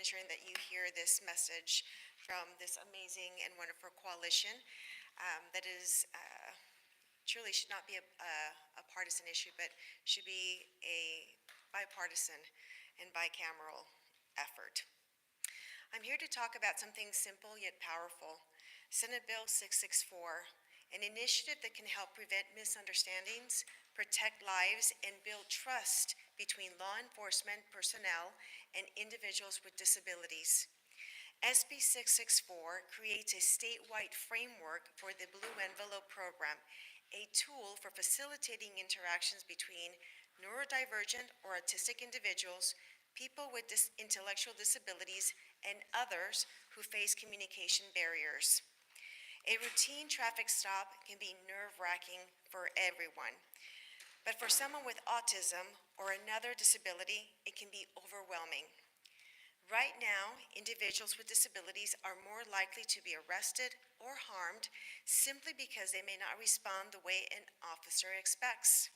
ensuring that you hear this message from this amazing and wonderful coalition that is truly should not be a partisan issue, but should be a bipartisan and bicameral effort. I'm here to talk about something simple yet powerful, Senate Bill 664, an initiative that can help prevent misunderstandings, protect lives, and build trust between law enforcement personnel and individuals with disabilities. SB 664 creates a statewide framework for the Blue Envelope Program, a tool for facilitating interactions between neurodivergent or autistic individuals, people with intellectual disabilities, and others who face communication barriers. A routine traffic stop can be nerve-wracking for everyone, but for someone with autism or another disability, it can be overwhelming. Right now, individuals with disabilities are more likely to be arrested or harmed simply because they may not respond the way an officer expects.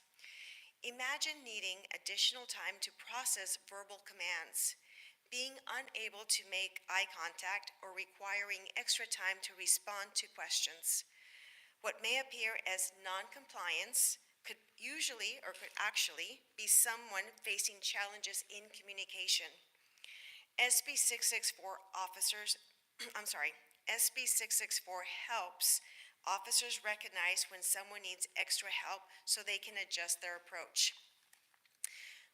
Imagine needing additional time to process verbal commands, being unable to make eye contact, or requiring extra time to respond to questions. What may appear as non-compliance could actually be someone facing challenges in communication. SB 664 SB 664 helps officers recognize when someone needs extra help so they can adjust their approach.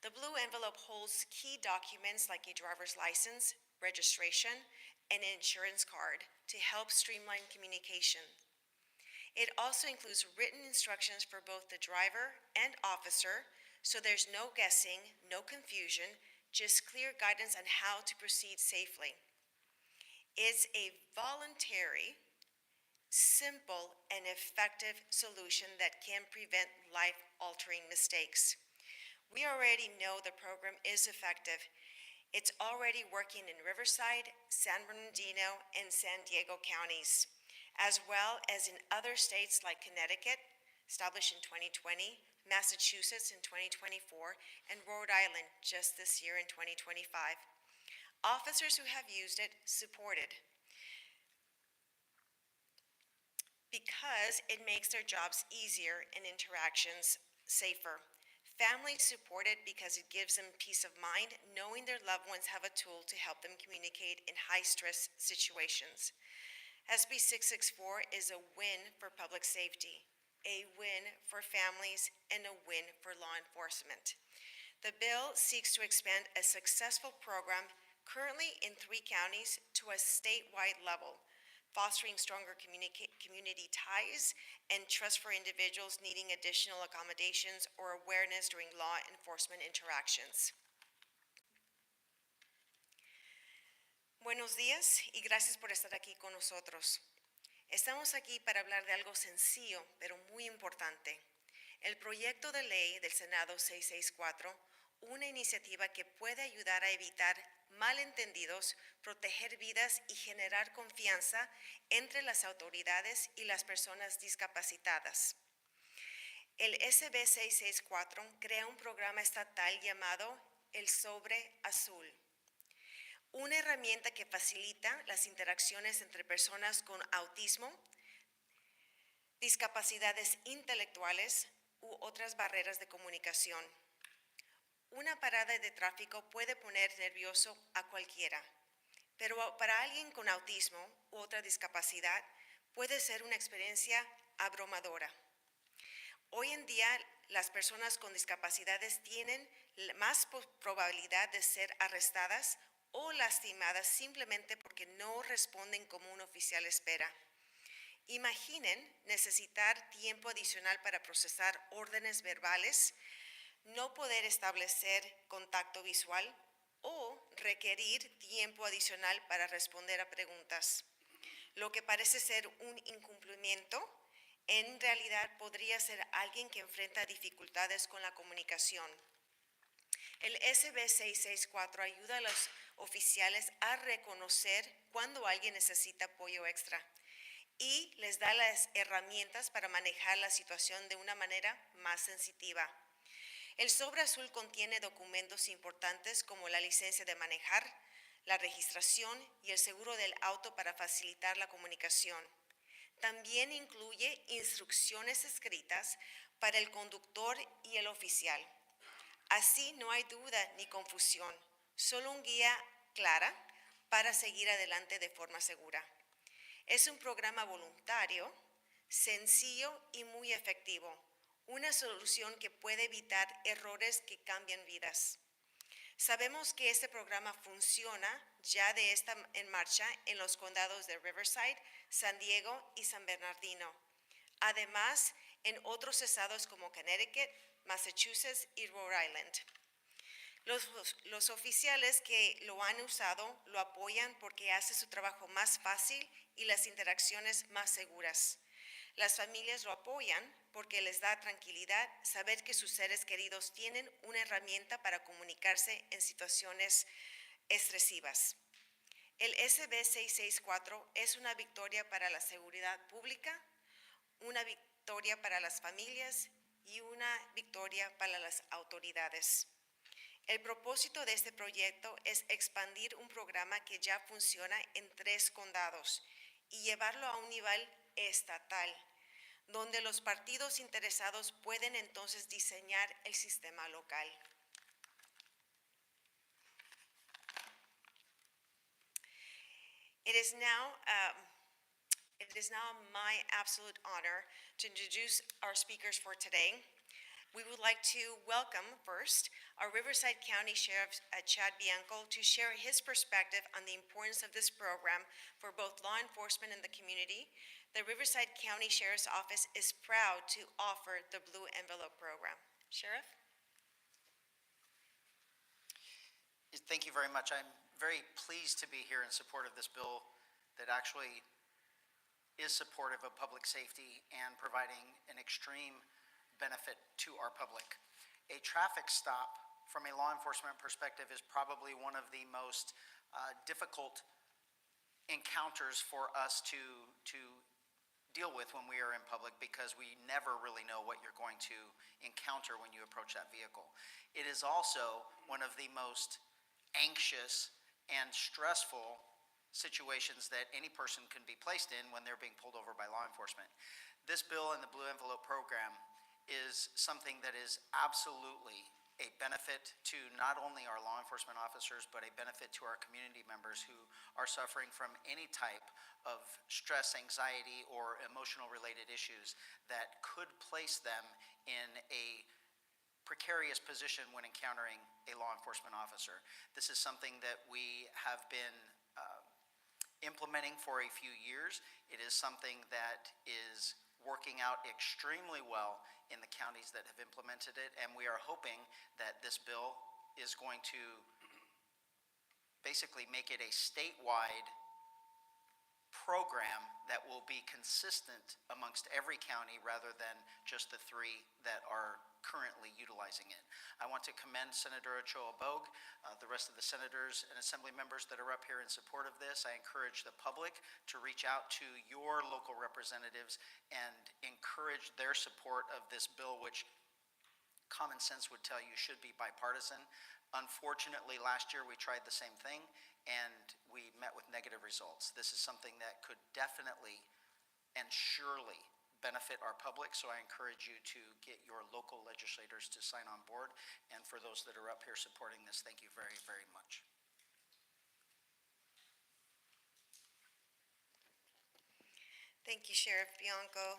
The Blue Envelope holds key documents like a driver's license, registration, and an insurance card to help streamline communication. It also includes written instructions for both the driver and officer, so there's no guessing, no confusion, just clear guidance on how to proceed safely. It's a voluntary, simple, and effective solution that can prevent life-altering mistakes. We already know the program is effective. It's already working in Riverside, San Bernardino, and San Diego counties, as well as in other states like Connecticut, established in 2020, Massachusetts in 2024, and Rhode Island just this year in 2025. Officers who have used it support it because it makes their jobs easier and interactions safer. Families support it because it gives them peace of mind knowing their loved ones have a tool to help them communicate in high-stress situations. SB 664 is a win for public safety, a win for families, and a win for law enforcement. The bill seeks to expand a successful program currently in 3 counties to a statewide level, fostering stronger community ties and trust for individuals needing additional accommodations or awareness during law enforcement interactions. Buenos días y gracias por estar aquí con nosotros. Estamos aquí para hablar de algo sencillo, pero muy importante. El proyecto de ley del Senado 664, una iniciativa que puede ayudar a evitar malentendidos, proteger vidas y generar confianza entre las autoridades y las personas discapacitadas. El SB 664 crea un programa estatal llamado el Sobre Azul, una herramienta que facilita las interacciones entre personas con autismo, discapacidades intelectuales u otras barreras de comunicación. Una parada de tráfico puede poner nervioso a cualquiera, pero para alguien con autismo u otra discapacidad puede ser una experiencia abrumadora. Hoy en día, las personas con discapacidades tienen más probabilidad de ser arrestadas o lastimadas simplemente porque no responden como un oficial espera. Imaginen necesitar tiempo adicional para procesar órdenes verbales, no poder establecer contacto visual o requerir tiempo adicional para responder a preguntas. Lo que parece ser un incumplimiento, en realidad podría ser alguien que enfrenta dificultades con la comunicación. El SB 664 ayuda a los oficiales a reconocer cuando alguien necesita apoyo extra y les da las herramientas para manejar la situación de una manera más sensitiva. El sobre azul contiene documentos importantes como la licencia de manejar, la registración y el seguro del auto para facilitar la comunicación. También incluye instrucciones escritas para el conductor y el oficial. Así no hay duda ni confusión, solo una guía clara para seguir adelante de forma segura. Es un programa voluntario, sencillo y muy efectivo, una solución que puede evitar errores que cambian vidas. Sabemos que este programa funciona ya de esta en marcha en los condados de Riverside, San Diego y San Bernardino. Además, en otros estados como Connecticut, Massachusetts y Rhode Island. Los oficiales que lo han usado lo apoyan porque hace su trabajo más fácil y las interacciones más seguras. Las familias lo apoyan porque les da tranquilidad saber que sus seres queridos tienen una herramienta para comunicarse en situaciones estresivas. El SB 664 es una victoria para la seguridad pública, una victoria para las familias y una victoria para las autoridades. El propósito de este proyecto es expandir un programa que ya funciona en 3 condados y llevarlo a un nivel estatal, donde los partidos interesados pueden entonces diseñar el sistema local. It is now my absolute honor to introduce our speakers for today. We would like to welcome first our Riverside County Sheriff Chad Bianco to share his perspective on the importance of this program for both law enforcement and the community. The Riverside County Sheriff's Office is proud to offer the Blue Envelope program. Sheriff? Thank you very much. I'm very pleased to be here in support of this bill that actually is supportive of public safety and providing an extreme benefit to our public. A traffic stop from a law enforcement perspective is probably one of the most difficult encounters for us to deal with when we are in public, because we never really know what you're going to encounter when you approach that vehicle. It is also one of the most anxious and stressful situations that any person can be placed in when they're being pulled over by law enforcement. This bill and the Blue Envelope program is something that is absolutely a benefit to not only our law enforcement officers, but a benefit to our community members who are suffering from any type of stress, anxiety, or emotional related issues that could place them in a precarious position when encountering a law enforcement officer. This is something that we have been implementing for a few years. It is something that is working out extremely well in the counties that have implemented it, and we are hoping that this bill is going to basically make it a statewide program that will be consistent amongst every county rather than just the 3 that are currently utilizing it. I want to commend Senator Ochoa Bogh, the rest of the senators and assembly members that are up here in support of this. I encourage the public to reach out to your local representatives and encourage their support of this bill, which common sense would tell you should be bipartisan. Unfortunately, last year we tried the same thing and we met with negative results. This is something that could definitely and surely benefit our public, so I encourage you to get your local legislators to sign on board. And for those that are up here supporting this, thank you very, very much. Thank you, Sheriff Bianco.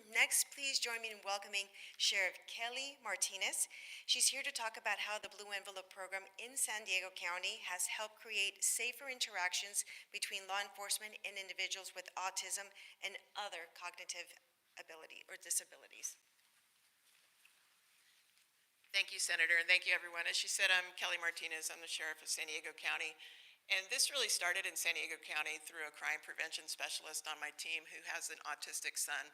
Next, please join me in welcoming Sheriff Kelly Martinez. She's here to talk about how the Blue Envelope program in San Diego County has helped create safer interactions between law enforcement and individuals with autism and other cognitive ability or disabilities. Thank you, Senator, and thank you, everyone. As she said, I'm Kelly Martinez. I'm the Sheriff of San Diego County. And this really started in San Diego County through a crime prevention specialist on my team who has an autistic son.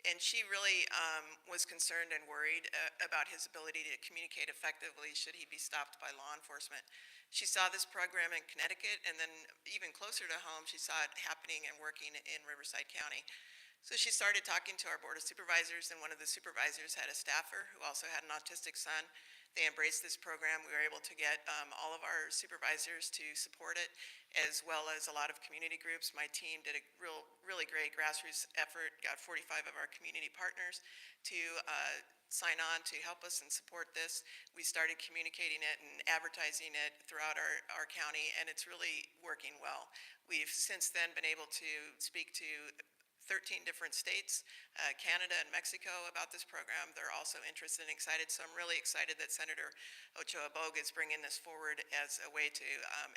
And she really was concerned and worried about his ability to communicate effectively should he be stopped by law enforcement. She saw this program in Connecticut, and then even closer to home, she saw it happening and working in Riverside County. So she started talking to our Board of Supervisors, and one of the supervisors had a staffer who also had an autistic son. They embraced this program. We were able to get all of our supervisors to support it, as well as a lot of community groups. My team did a really great grassroots effort, got 45 of our community partners to sign on to help us and support this. We started communicating it and advertising it throughout our county, and it's really working well. We've since then been able to speak to 13 different states, Canada and Mexico, about this program. They're also interested and excited, so I'm really excited that Senator Ochoa Bogh is bringing this forward as a way to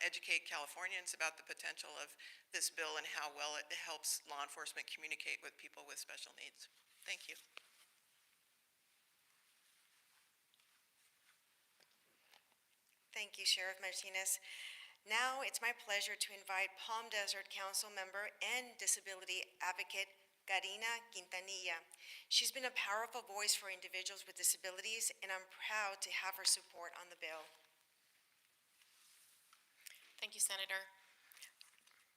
educate Californians about the potential of this bill and how well it helps law enforcement communicate with people with special needs. Thank you. Thank you, Sheriff Martinez. Now it's my pleasure to invite Palm Desert Council member and disability advocate Karina Quintanilla. She's been a powerful voice for individuals with disabilities, and I'm proud to have her support on the bill. Thank you, Senator.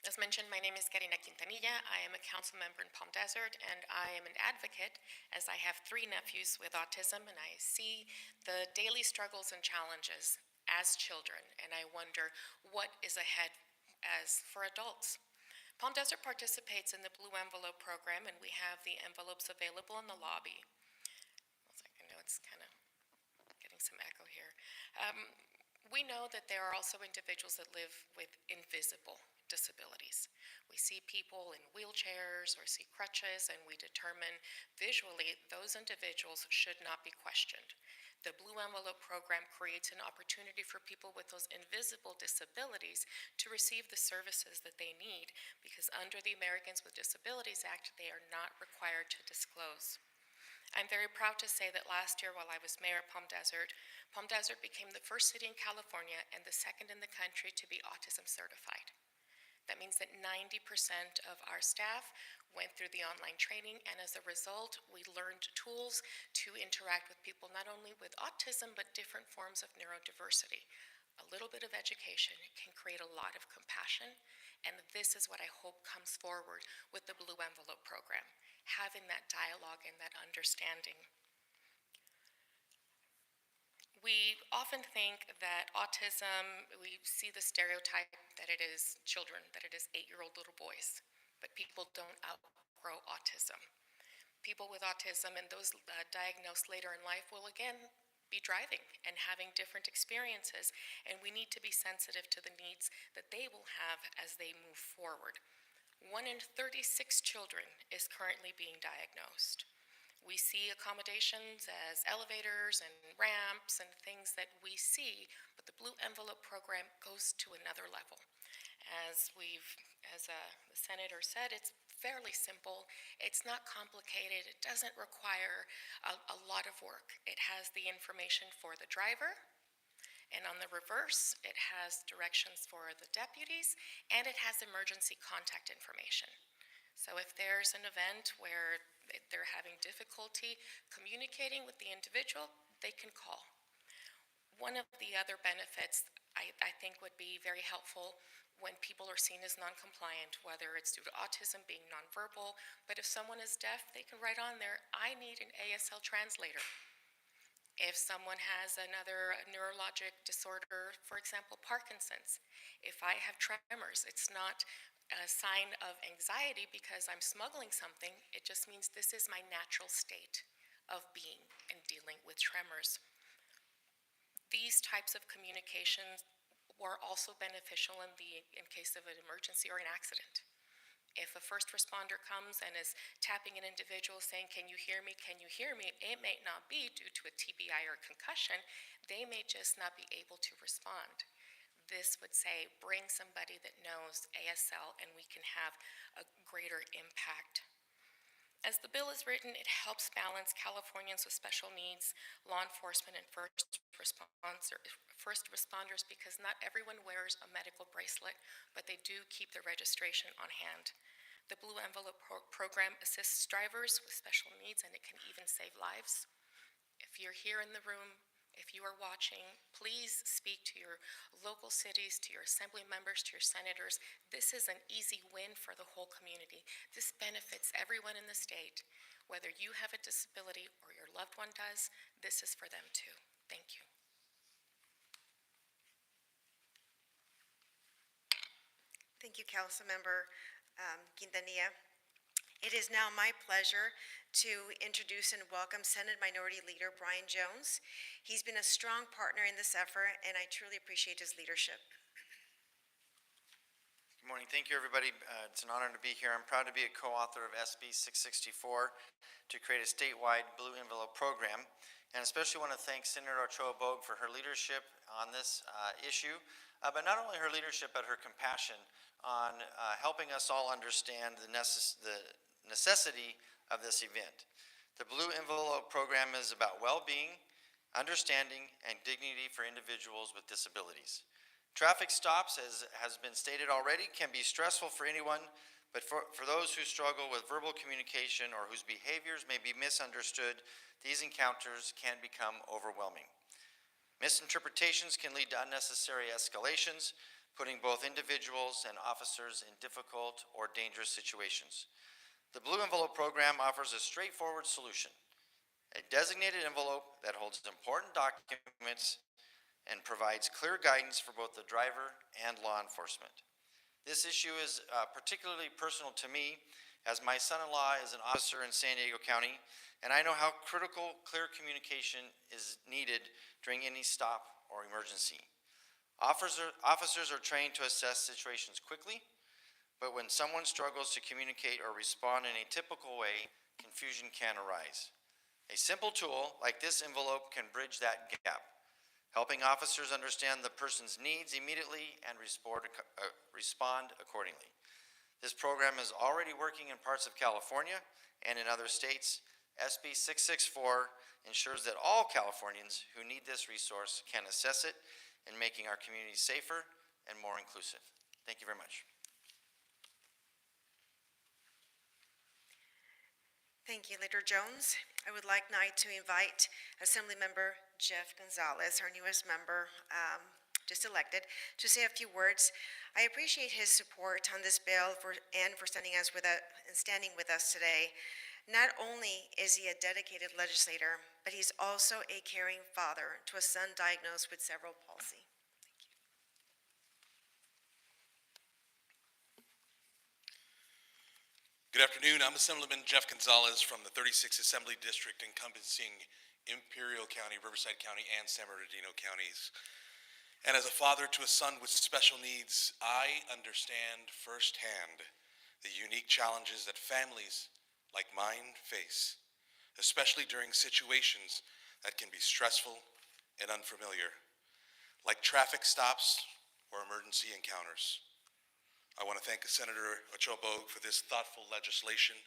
As mentioned, my name is Karina Quintanilla. I am a council member in Palm Desert, and I am an advocate as I have 3 nephews with autism, and I see the daily struggles and challenges as children, and I wonder what is ahead as for adults. Palm Desert participates in the Blue Envelope program, and we have the envelopes available in the lobby. One second, I know it's kind of getting some echo here. We know that there are also individuals that live with invisible disabilities. We see people in wheelchairs or see crutches, and we determine visually those individuals should not be questioned. The Blue Envelope program creates an opportunity for people with those invisible disabilities to receive the services that they need, because under the Americans with Disabilities Act, they are not required to disclose. I'm very proud to say that last year, while I was mayor of Palm Desert became the first city in California and the second in the country to be autism certified. That means that 90% of our staff went through the online training, and as a result, we learned tools to interact with people not only with autism, but different forms of neurodiversity. A little bit of education can create a lot of compassion, and this is what I hope comes forward with the Blue Envelope program, having that dialogue and that understanding. We often think that autism, we see the stereotype that it is children, that it is 8-year-old little boys, but people don't outgrow autism. People with autism and those diagnosed later in life will again be driving and having different experiences, and we need to be sensitive to the needs that they will have as they move forward. 1 in 36 children is currently being diagnosed. We see accommodations as elevators and ramps and things that we see, but the Blue Envelope program goes to another level. As the senator said, it's fairly simple. It's not complicated. It doesn't require a lot of work. It has the information for the driver, and on the reverse, it has directions for the deputies, and it has emergency contact information. So if there's an event where they're having difficulty communicating with the individual, they can call. One of the other benefits I think would be very helpful when people are seen as non-compliant, whether it's due to autism, being nonverbal, but if someone is deaf, they can write on there, I need an ASL translator. If someone has another neurologic disorder, for example, Parkinson's, if I have tremors, it's not a sign of anxiety because I'm smuggling something. It just means this is my natural state of being and dealing with tremors. These types of communications were also beneficial in case of an emergency or an accident. If a first responder comes and is tapping an individual saying, can you hear me, can you hear me, it may not be due to a TBI or concussion. They may just not be able to respond. This would say, bring somebody that knows ASL and we can have a greater impact. As the bill is written, it helps balance Californians with special needs, law enforcement, and first responders, because not everyone wears a medical bracelet, but they do keep their registration on hand. The Blue Envelope program assists drivers with special needs, and it can even save lives. If you're here in the room, if you are watching, please speak to your local cities, to your assembly members, to your senators. This is an easy win for the whole community. This benefits everyone in the state. Whether you have a disability or your loved one does, this is for them too. Thank you. Thank you, Councilmember Quintanilla. It is now my pleasure to introduce and welcome Senate Minority Leader Brian Jones. He's been a strong partner in this effort, and I truly appreciate his leadership. Good morning. Thank you, everybody. It's an honor to be here. I'm proud to be a co-author of SB 664 to create a statewide blue envelope program, and especially want to thank Senator Ochoa Bogh for her leadership on this issue, but not only her leadership, but her compassion on helping us all understand the necessity of this event. The blue envelope program is about well-being, understanding, and dignity for individuals with disabilities. Traffic stops, as has been stated already, can be stressful for anyone, but for those who struggle with verbal communication or whose behaviors may be misunderstood, these encounters can become overwhelming. Misinterpretations can lead to unnecessary escalations, putting both individuals and officers in difficult or dangerous situations. The Blue Envelope program offers a straightforward solution: a designated envelope that holds important documents and provides clear guidance for both the driver and law enforcement. This issue is particularly personal to me, as my son-in-law is an officer in San Diego County, and I know how critical clear communication is needed during any stop or emergency. Officers are trained to assess situations quickly, but when someone struggles to communicate or respond in a typical way, confusion can arise. A simple tool like this envelope can bridge that gap, helping officers understand the person's needs immediately and respond accordingly. This program is already working in parts of California and in other states. SB 664 ensures that all Californians who need this resource can access it in making our communities safer and more inclusive. Thank you very much. Thank you, Leader Jones. I would like now to invite Assemblymember Jeff Gonzalez, our newest member, just elected, to say a few words. I appreciate his support on this bill and for standing with us today. Not only is he a dedicated legislator, but he's also a caring father to a son diagnosed with cerebral palsy. Good afternoon. I'm Assemblyman Jeff Gonzalez from the 36th Assembly District encompassing Imperial County, Riverside County, and San Bernardino counties. And as a father to a son with special needs, I understand firsthand the unique challenges that families like mine face, especially during situations that can be stressful and unfamiliar, like traffic stops or emergency encounters. I want to thank Senator Ochoa Bogh for this thoughtful legislation.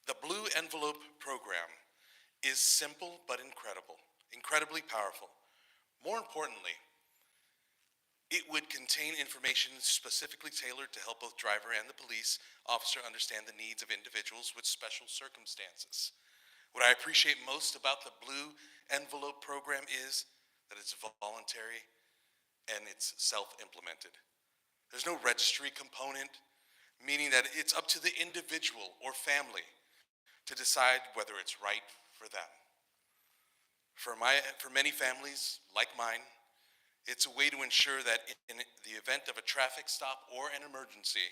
The Blue Envelope program is simple but incredibly powerful. More importantly, it would contain information specifically tailored to help both driver and the police officer understand the needs of individuals with special circumstances. What I appreciate most about the Blue Envelope program is that it's voluntary and it's self-implemented. There's no registry component, meaning that it's up to the individual or family to decide whether it's right for them. For many families like mine, it's a way to ensure that in the event of a traffic stop or an emergency,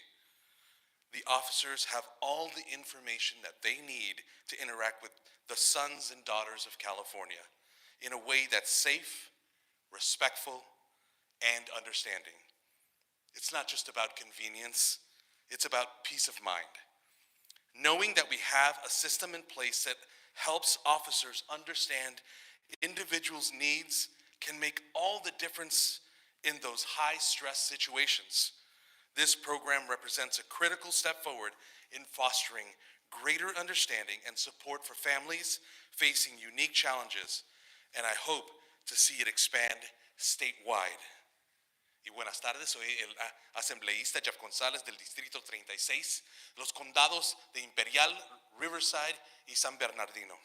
the officers have all the information that they need to interact with the sons and daughters of California in a way that's safe, respectful, and understanding. It's not just about convenience, it's about peace of mind. Knowing that we have a system in place that helps officers understand individuals' needs can make all the difference in those high-stress situations. This program represents a critical step forward in fostering greater understanding and support for families facing unique challenges, and I hope to see it expand statewide. Y buenas tardes, soy el asambleísta Jeff González del Distrito 36, los condados de Imperial, Riverside y San Bernardino.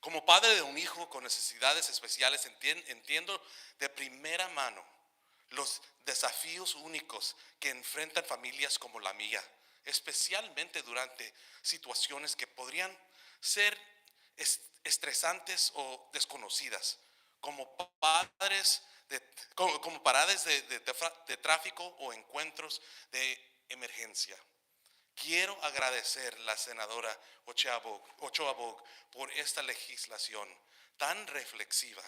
Como padre de un hijo con necesidades especiales, entiendo de primera mano los desafíos únicos que enfrentan familias como la mía, especialmente durante situaciones que podrían ser estresantes o desconocidas. Como padres como paradas de tráfico o encuentros de emergencia. Quiero agradecer a la senadora Ochoa Bogh por esta legislación tan reflexiva.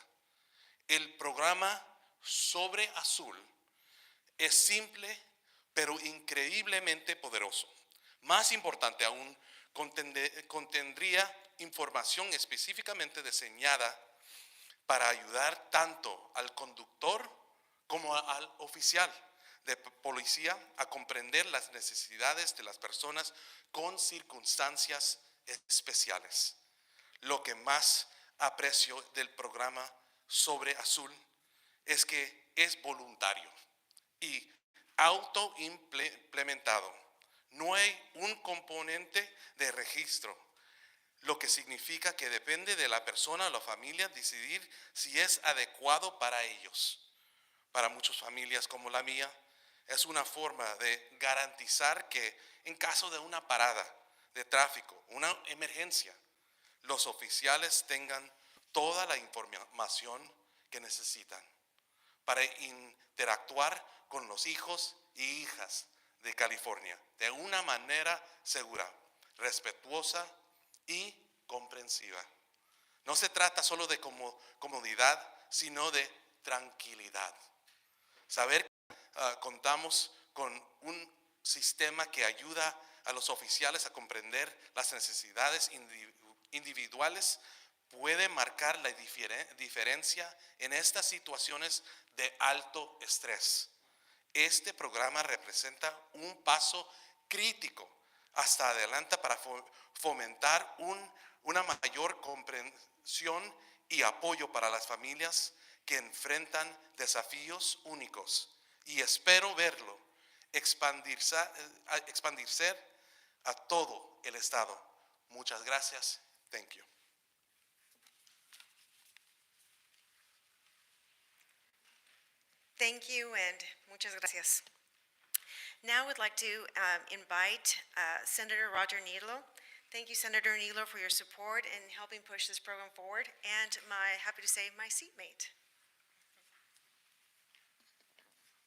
El programa Sobre Azul es simple, pero increíblemente poderoso. Más importante aún, contendría información específicamente diseñada para ayudar tanto al conductor como al oficial de policía a comprender las necesidades de las personas con circunstancias especiales. Lo que más aprecio del programa Sobre Azul es que es voluntario y autoimplementado. No hay un componente de registro, lo que significa que depende de la persona o la familia decidir si es adecuado para ellos. Para muchas familias como la mía, es una forma de garantizar que en caso de una parada de tráfico, una emergencia, los oficiales tengan toda la información que necesitan para interactuar con los hijos y hijas de California de una manera segura, respetuosa y comprensiva. No se trata solo de comodidad, sino de tranquilidad. Saber que contamos con un sistema que ayuda a los oficiales a comprender las necesidades individuales puede marcar la diferencia en estas situaciones de alto estrés. Este programa representa un paso crítico hasta adelante para fomentar una mayor comprensión y apoyo para las familias que enfrentan desafíos únicos. Y espero verlo expandirse a todo el estado. Muchas gracias. Thank you. Thank you and muchas gracias. Now I'd like to invite Senator Roger Needlow. Thank you, Senator Needlow, for your support in helping push this program forward, and happy to say, my seatmate.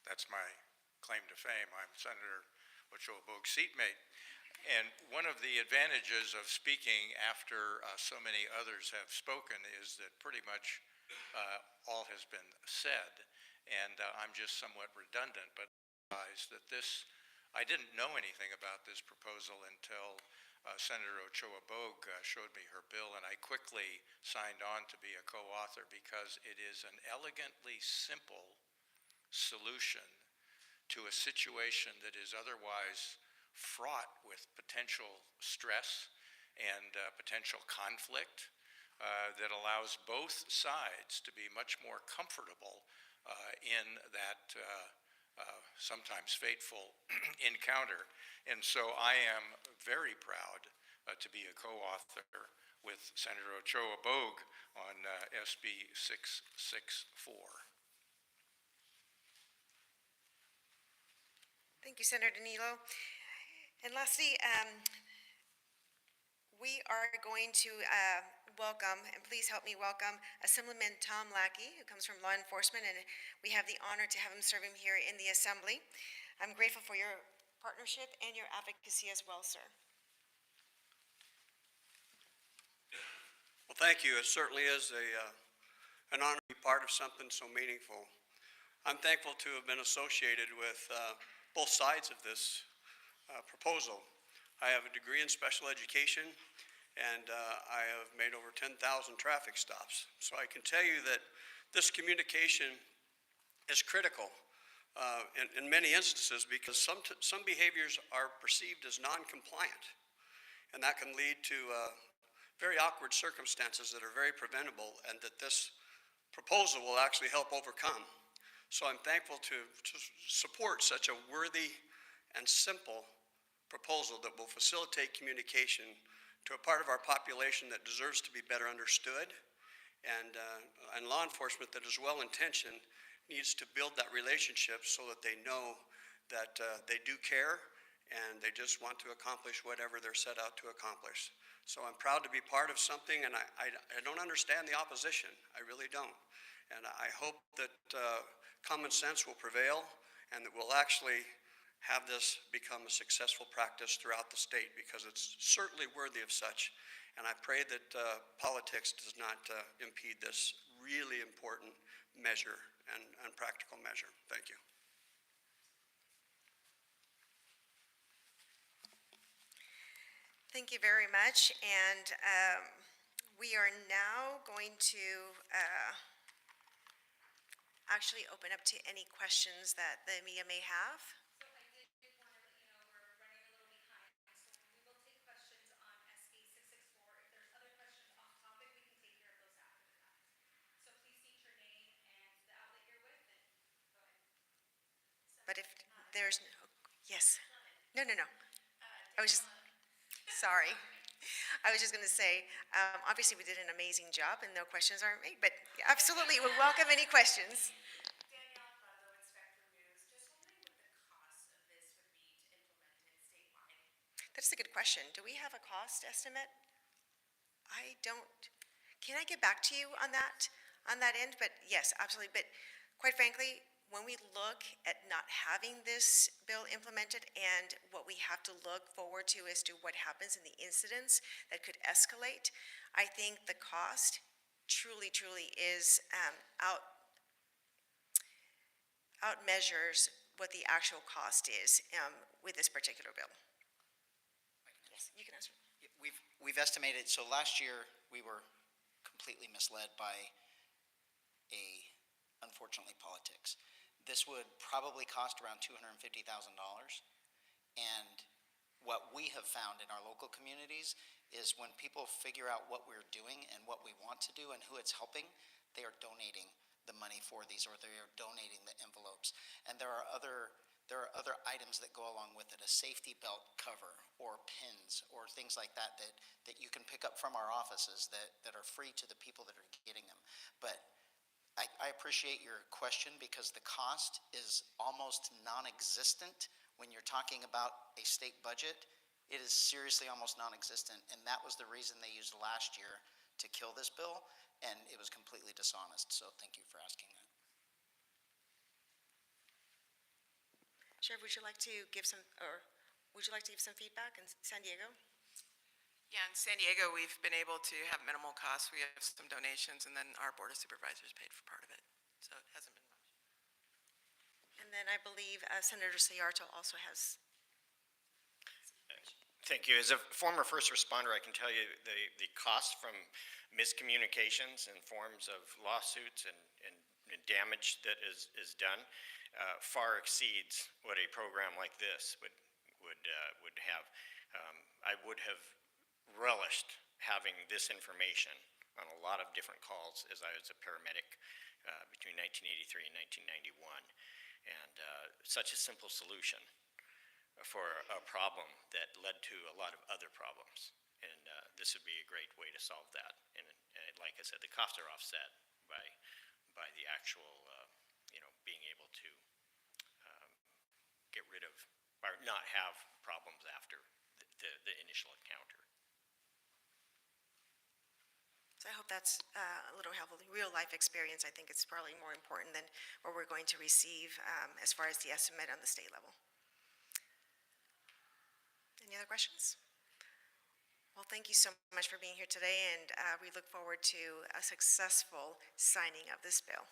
That's my claim to fame. I'm Senator Ochoa Bogh's seatmate. And one of the advantages of speaking after so many others have spoken is that pretty much all has been said. And I'm just somewhat redundant, but I realize that I didn't know anything about this proposal until Senator Ochoa Bogh showed me her bill, and I quickly signed on to be a co-author because it is an elegantly simple solution to a situation that is otherwise fraught with potential stress and potential conflict that allows both sides to be much more comfortable in that sometimes fateful encounter. And so I am very proud to be a co-author with Senator Ochoa Bogh on SB 664. Thank you, Senator Danilo. And lastly, we are going to welcome, and please help me welcome, Assemblyman Tom Lackey, who comes from law enforcement, and we have the honor to have him serve him here in the Assembly. I'm grateful for your partnership and your advocacy as well, sir. Well, thank you. It certainly is an honor to be part of something so meaningful. I'm thankful to have been associated with both sides of this proposal. I have a degree in special education, and I have made over 10,000 traffic stops. So I can tell you that this communication is critical in many instances because some behaviors are perceived as non-compliant, and that can lead to very awkward circumstances that are very preventable and that this proposal will actually help overcome. So I'm thankful to support such a worthy and simple proposal that will facilitate communication to a part of our population that deserves to be better understood, and law enforcement that is well-intentioned needs to build that relationship so that they know that they do care and they just want to accomplish whatever they're set out to accomplish. So I'm proud to be part of something, and I don't understand the opposition. I really don't. And I hope that common sense will prevail and that we'll actually have this become a successful practice throughout the state, because it's certainly worthy of such. And I pray that politics does not impede this really important measure and practical measure. Thank you. Thank you very much, and we are now going to actually open up to any questions that the media may have. So I did want to let you know we're running a little behind, so we will take questions on SB 664. If there's other questions off topic, we can take care of those after the fact. So please state your name and the outlet you're with, and go ahead. But if there's, yes. No, no, no. I was just, sorry. I was just going to say, obviously we did an amazing job and no questions aren't made, but absolutely, we welcome any questions. Danielle Butler with Spectrum News. Just wondering what the cost of this would be to implement it statewide. That's a good question. Do we have a cost estimate? I don't. Can I get back to you on that end? But yes, absolutely. But quite frankly, when we look at not having this bill implemented and what we have to look forward to as to what happens in the incidents that could escalate, I think the cost truly is outmeasures what the actual cost is with this particular bill. Yes, you can answer. We've estimated, so last year, we were completely misled by unfortunately, politics. This would probably cost around $250,000. And what we have found in our local communities is when people figure out what we're doing and what we want to do and who it's helping, they are donating the money for these, or they are donating the envelopes. And there are other items that go along with it, a safety belt cover or pins or things like that that you can pick up from our offices that are free to the people that are getting them. But I appreciate your question, because the cost is almost non-existent when you're talking about a state budget. It is seriously almost non-existent, and that was the reason they used last year to kill this bill, and it was completely dishonest. So thank you for asking that. Sheriff, would you like to give some feedback in San Diego? Yeah, in San Diego, we've been able to have minimal costs. We have some donations, and then our Board of Supervisors paid for part of it. So it hasn't been much. And then I believe Senator Sayarto also has. Thank you. As a former first responder, I can tell you the cost from miscommunications in forms of lawsuits and damage that is done far exceeds what a program like this would have. I would have relished having this information on a lot of different calls as I was a paramedic between 1983 and 1991. And such a simple solution for a problem that led to a lot of other problems. And this would be a great way to solve that. And like I said, the costs are offset by the actual, being able to get rid of, or not have problems after the initial encounter. So I hope that's a little helpful. Real life experience, I think it's probably more important than what we're going to receive as far as the estimate on the state level. Any other questions? Well, thank you so much for being here today, and we look forward to a successful signing of this bill.